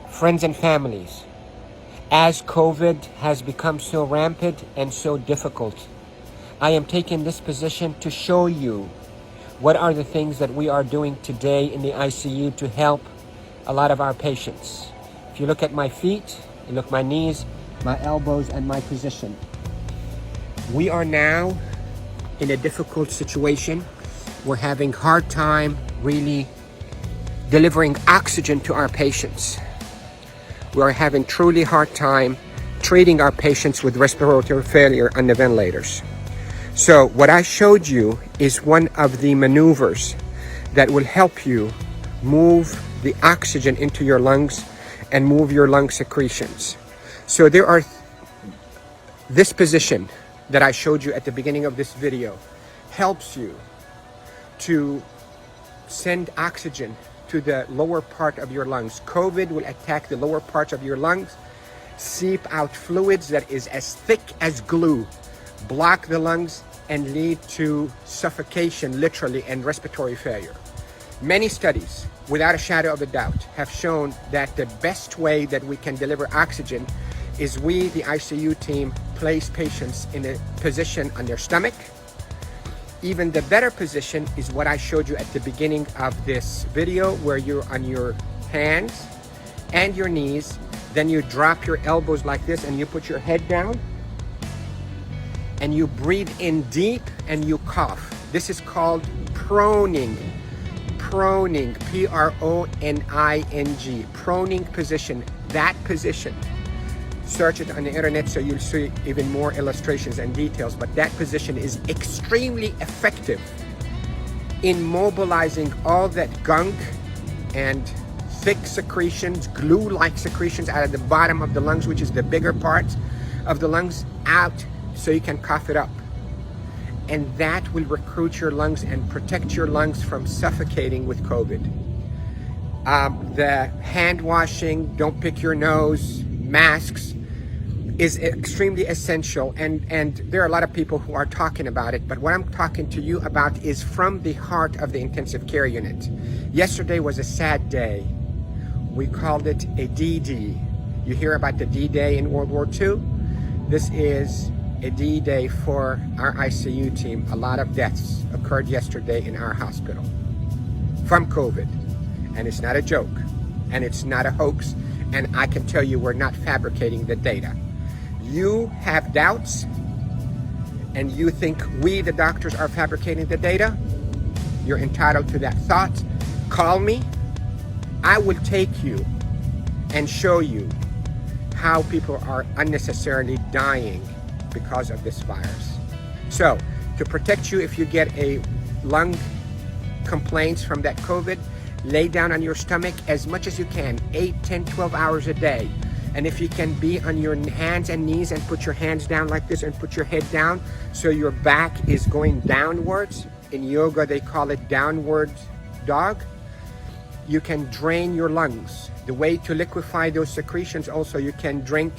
Friends and families, as COVID has become so rampant and so difficult, I am taking this position to show you what are the things that we are doing today in the ICU to help a lot of our patients. If you look at my feet, you look at my knees, my elbows, and my position. We are now in a difficult situation. We're having hard time really delivering oxygen to our patients. We are having truly hard time treating our patients with respiratory failure on the ventilators. So what I showed you is one of the maneuvers that will help you move the oxygen into your lungs and move your lung secretions. So there are this position that I showed you at the beginning of this video helps you to send oxygen to the lower part of your lungs. COVID will attack the lower parts of your lungs, seep out fluids that is as thick as glue, block the lungs, and lead to suffocation, literally, and respiratory failure. Many studies, without a shadow of a doubt, have shown that the best way that we can deliver oxygen is we, the ICU team, place patients in a position on their stomach. Even the better position is what I showed you at the beginning of this video, where you're on your hands and your knees, then you drop your elbows like this and you put your head down and you breathe in deep and you cough. This is called proning. Proning, P-R-O-N-I-N-G, proning position. That position, search it on the internet so you'll see even more illustrations and details, but that position is extremely effective in mobilizing all that gunk and thick secretions, glue-like secretions out of the bottom of the lungs, which is the bigger part of the lungs, out so you can cough it up. And that will recruit your lungs and protect your lungs from suffocating with COVID. The hand washing, don't pick your nose, masks, is extremely essential, and there are a lot of people who are talking about it, but what I'm talking to you about is from the heart of the intensive care unit. Yesterday was a sad day. We called it a D-Day. You hear about the D-Day in World War II? This is a D-Day for our ICU team. A lot of deaths occurred yesterday in our hospital from COVID, and it's not a joke, and it's not a hoax, and I can tell you we're not fabricating the data. You have doubts and you think we, the doctors, are fabricating the data. You're entitled to that thought. Call me. I will take you and show you how people are unnecessarily dying because of this virus. So to protect you, if you get a lung complaints from that COVID, lay down on your stomach as much as you can, 8, 10, 12 hours a day. And if you can be on your hands and knees and put your hands down like this and put your head down so your back is going downwards. In yoga, they call it downward dog. You can drain your lungs. The way to liquefy those secretions, also you can drink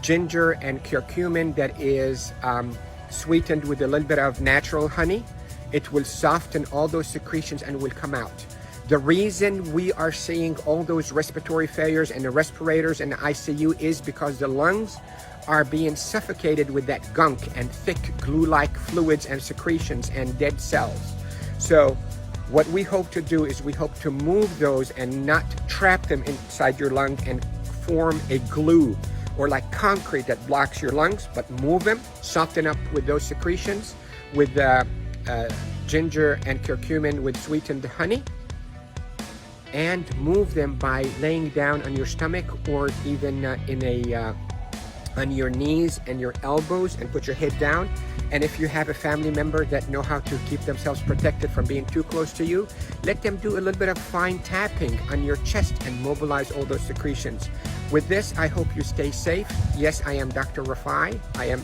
ginger and curcumin that is sweetened with a little bit of natural honey. It will soften all those secretions and will come out. The reason we are seeing all those respiratory failures and the respirators in the ICU is because the lungs are being suffocated with that gunk and thick glue-like fluids and secretions and dead cells. So what we hope to do is we hope to move those and not trap them inside your lung and form a glue or like concrete that blocks your lungs, but move them, soften up with those secretions with ginger and curcumin with sweetened honey, and move them by laying down on your stomach or even on your knees and your elbows and put your head down. And if you have a family member that know how to keep themselves protected from being too close to you, let them do a little bit of fine tapping on your chest and mobilize all those secretions. With this, I hope you stay safe. Yes, I am Dr. Rafai. I am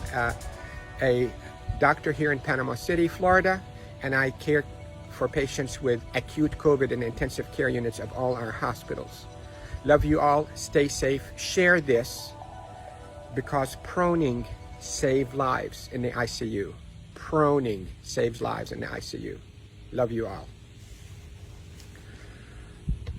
a doctor here in Panama City, Florida, and I care for patients with acute COVID in intensive care units of all our hospitals. Love you all. Stay safe. Share this because proning saves lives in the ICU. Proning saves lives in the ICU. Love you all.